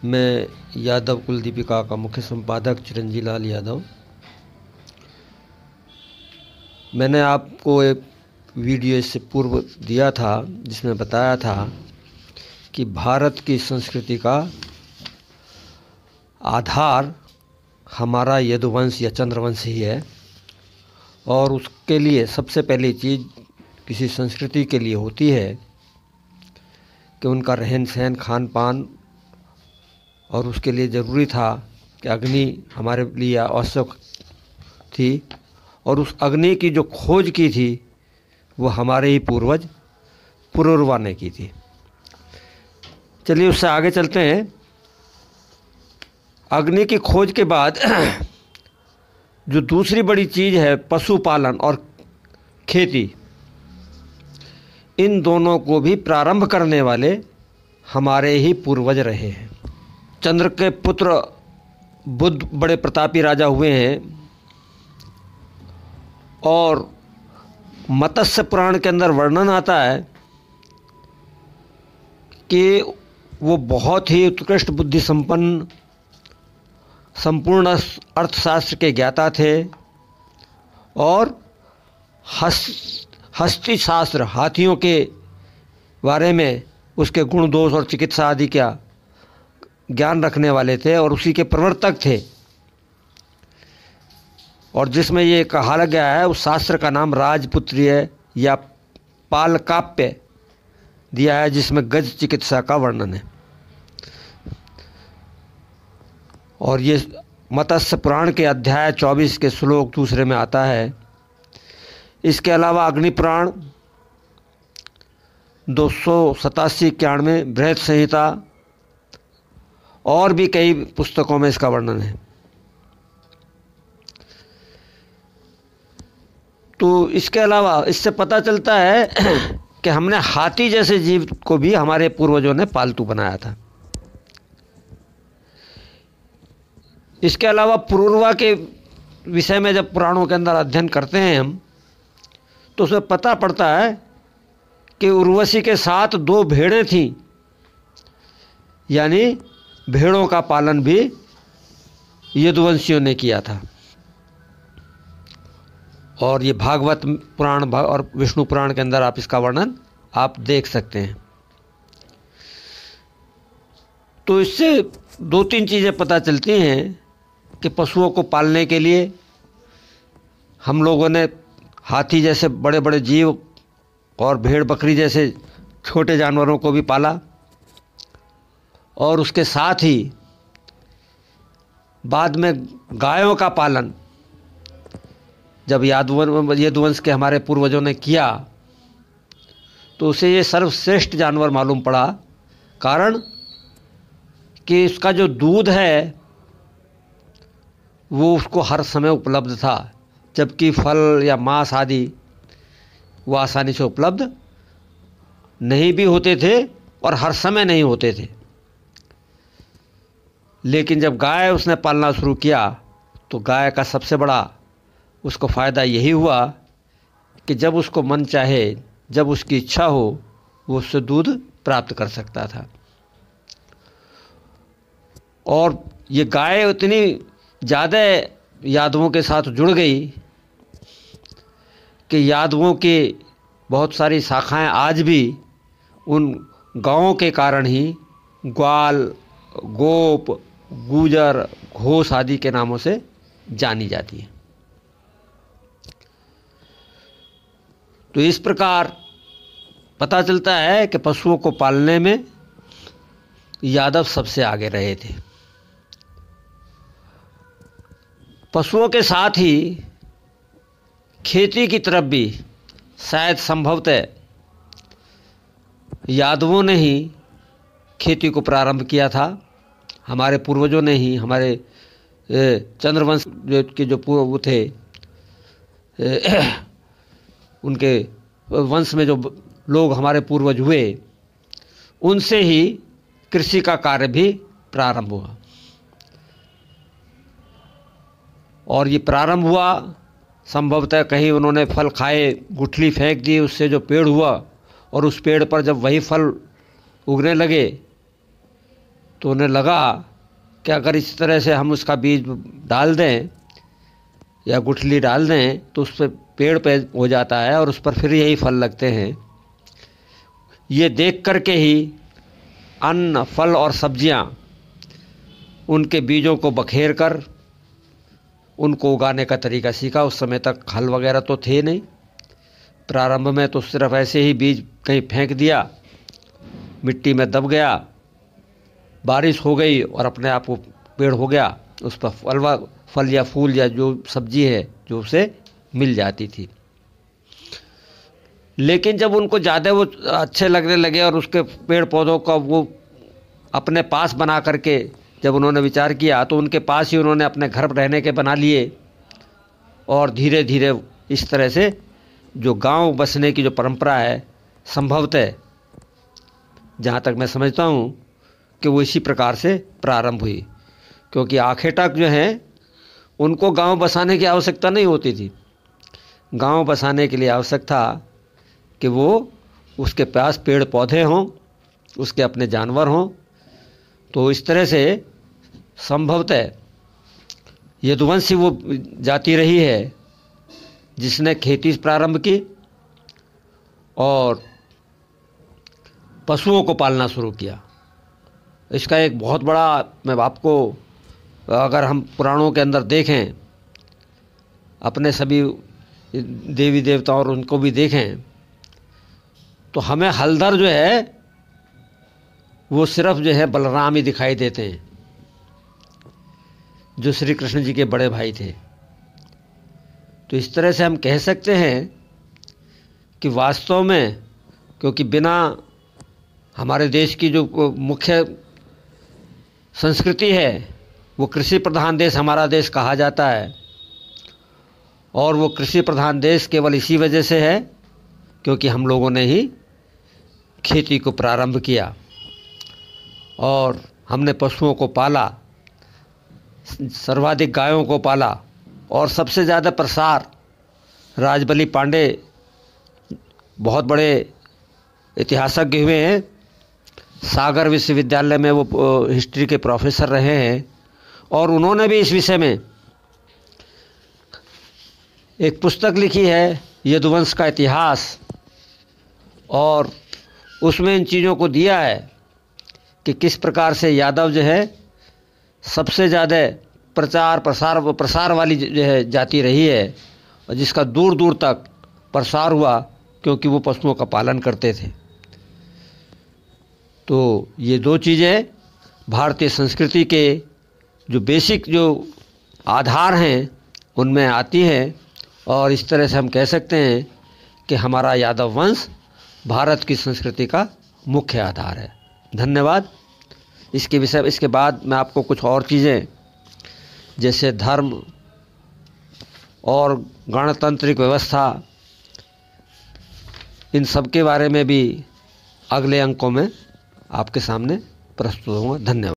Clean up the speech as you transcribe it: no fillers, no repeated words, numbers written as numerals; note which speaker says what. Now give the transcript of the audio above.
Speaker 1: मैं यादव कुल दीपिका का मुख्य संपादक चिरंजी लाल यादव। मैंने आपको एक वीडियो इससे पूर्व दिया था जिसमें बताया था कि भारत की संस्कृति का आधार हमारा यदुवंश या चंद्रवंश ही है, और उसके लिए सबसे पहली चीज़ किसी संस्कृति के लिए होती है कि उनका रहन सहन, खान पान, और उसके लिए ज़रूरी था कि अग्नि हमारे लिए आवश्यक थी, और उस अग्नि की जो खोज की थी वो हमारे ही पूर्वज पुरुरवा ने की थी। चलिए उससे आगे चलते हैं। अग्नि की खोज के बाद जो दूसरी बड़ी चीज़ है पशुपालन और खेती, इन दोनों को भी प्रारंभ करने वाले हमारे ही पूर्वज रहे हैं। चंद्र के पुत्र बुद्ध बड़े प्रतापी राजा हुए हैं, और मत्स्य पुराण के अंदर वर्णन आता है कि वो बहुत ही उत्कृष्ट बुद्धि संपन्न, संपूर्ण अर्थशास्त्र के ज्ञाता थे, और हस्ती शास्त्र, हाथियों के बारे में उसके गुण दोष और चिकित्सा आदि का ज्ञान रखने वाले थे, और उसी के प्रवर्तक थे। और जिसमें ये कहा गया है, उस शास्त्र का नाम राजपुत्रीय या पालकाप्य दिया है, जिसमें गज चिकित्सा का वर्णन है। और ये मत्स्य पुराण के अध्याय 24 के श्लोक 2 में आता है। इसके अलावा अग्नि पुराण 287-91, बृहत संहिता और भी कई पुस्तकों में इसका वर्णन है। तो इसके अलावा इससे पता चलता है कि हमने हाथी जैसे जीव को भी हमारे पूर्वजों ने पालतू बनाया था। इसके अलावा पुरुरवा के विषय में जब पुराणों के अंदर अध्ययन करते हैं हम, तो उसमें पता पड़ता है कि उर्वशी के साथ 2 भेड़ें थीं, यानी भेड़ों का पालन भी यदुवंशियों ने किया था। और ये भागवत पुराण और विष्णु पुराण के अंदर आप इसका वर्णन आप देख सकते हैं। तो इससे 2-3 चीज़ें पता चलती हैं कि पशुओं को पालने के लिए हम लोगों ने हाथी जैसे बड़े बड़े जीव और भेड़ बकरी जैसे छोटे जानवरों को भी पाला, और उसके साथ ही बाद में गायों का पालन जब यदुवंश के हमारे पूर्वजों ने किया, तो उसे ये सर्वश्रेष्ठ जानवर मालूम पड़ा। कारण कि इसका जो दूध है वो उसको हर समय उपलब्ध था, जबकि फल या मांस आदि वो आसानी से उपलब्ध नहीं भी होते थे और हर समय नहीं होते थे। लेकिन जब गाय उसने पालना शुरू किया, तो गाय का सबसे बड़ा उसको फ़ायदा यही हुआ कि जब उसको मन चाहे, जब उसकी इच्छा हो, वो उससे दूध प्राप्त कर सकता था। और ये गाय उतनी ज़्यादा यादवों के साथ जुड़ गई कि यादवों की बहुत सारी शाखाएं आज भी उन गांवों के कारण ही ग्वाल, गोप, गुजर, घोष आदि के नामों से जानी जाती है। तो इस प्रकार पता चलता है कि पशुओं को पालने में यादव सबसे आगे रहे थे। पशुओं के साथ ही खेती की तरफ भी शायद संभवतः यादवों ने ही खेती को प्रारंभ किया था। हमारे पूर्वजों ने ही, हमारे चंद्रवंश के जो पूर्व थे, उनके वंश में जो लोग हमारे पूर्वज हुए, उनसे ही कृषि का कार्य भी प्रारंभ हुआ। और ये प्रारंभ हुआ संभवतः कहीं उन्होंने फल खाए, गुठली फेंक दी, उससे जो पेड़ हुआ, और उस पेड़ पर जब वही फल उगने लगे तो उन्हें लगा कि अगर इस तरह से हम उसका बीज डाल दें या गुठली डाल दें तो उस पर पेड़ हो जाता है और उस पर फिर यही फल लगते हैं। ये देख कर के ही अन्न, फल और सब्जियां उनके बीजों को बखेर कर उनको उगाने का तरीका सीखा। उस समय तक हल वगैरह तो थे नहीं। प्रारंभ में तो सिर्फ ऐसे ही बीज कहीं फेंक दिया, मिट्टी में दब गया, बारिश हो गई और अपने आप वो पेड़ हो गया। उस पर फल या फूल या जो सब्जी है जो उसे मिल जाती थी। लेकिन जब उनको ज़्यादा वो अच्छे लगने लगे और उसके पेड़ पौधों का वो अपने पास बना करके जब उन्होंने विचार किया तो उनके पास ही उन्होंने अपने घर रहने के बना लिए। और धीरे धीरे इस तरह से जो गांव बसने की जो परंपरा है, संभवतः जहाँ तक मैं समझता हूँ कि वो इसी प्रकार से प्रारंभ हुई। क्योंकि आखिर तक जो है उनको गांव बसाने की आवश्यकता नहीं होती थी। गांव बसाने के लिए आवश्यक था कि वो उसके पास पेड़ पौधे हों, उसके अपने जानवर हों। तो इस तरह से संभवतः यदुवंशी वो जाति रही है जिसने खेती प्रारंभ की और पशुओं को पालना शुरू किया। इसका एक बहुत बड़ा, मैं आपको अगर हम पुराणों के अंदर देखें, अपने सभी देवी देवताओं और उनको भी देखें, तो हमें हलधर जो है वो सिर्फ जो है बलराम ही दिखाई देते हैं, जो श्री कृष्ण जी के बड़े भाई थे। तो इस तरह से हम कह सकते हैं कि वास्तव में, क्योंकि बिना हमारे देश की जो मुख्य संस्कृति है वो कृषि प्रधान देश हमारा देश कहा जाता है। और वो कृषि प्रधान देश केवल इसी वजह से है क्योंकि हम लोगों ने ही खेती को प्रारंभ किया और हमने पशुओं को पाला, सर्वाधिक गायों को पाला। और सबसे ज़्यादा प्रसार राजबली पांडे बहुत बड़े इतिहासज्ञ हुए हैं, सागर विश्वविद्यालय में वो हिस्ट्री के प्रोफेसर रहे हैं और उन्होंने भी इस विषय में एक पुस्तक लिखी है, यदुवंश का इतिहास। और उसमें इन चीज़ों को दिया है कि किस प्रकार से यादव जो है सबसे ज़्यादा प्रसार वाली जो है जाति रही है और जिसका दूर दूर तक प्रसार हुआ क्योंकि वो पशुओं का पालन करते थे। तो ये दो चीज़ें भारतीय संस्कृति के जो बेसिक जो आधार हैं उनमें आती हैं। और इस तरह से हम कह सकते हैं कि हमारा यादव वंश भारत की संस्कृति का मुख्य आधार है। धन्यवाद। इसके बाद मैं आपको कुछ और चीज़ें जैसे धर्म और गणतांत्रिक व्यवस्था, इन सब के बारे में भी अगले अंकों में आपके सामने प्रस्तुत होगा। धन्यवाद।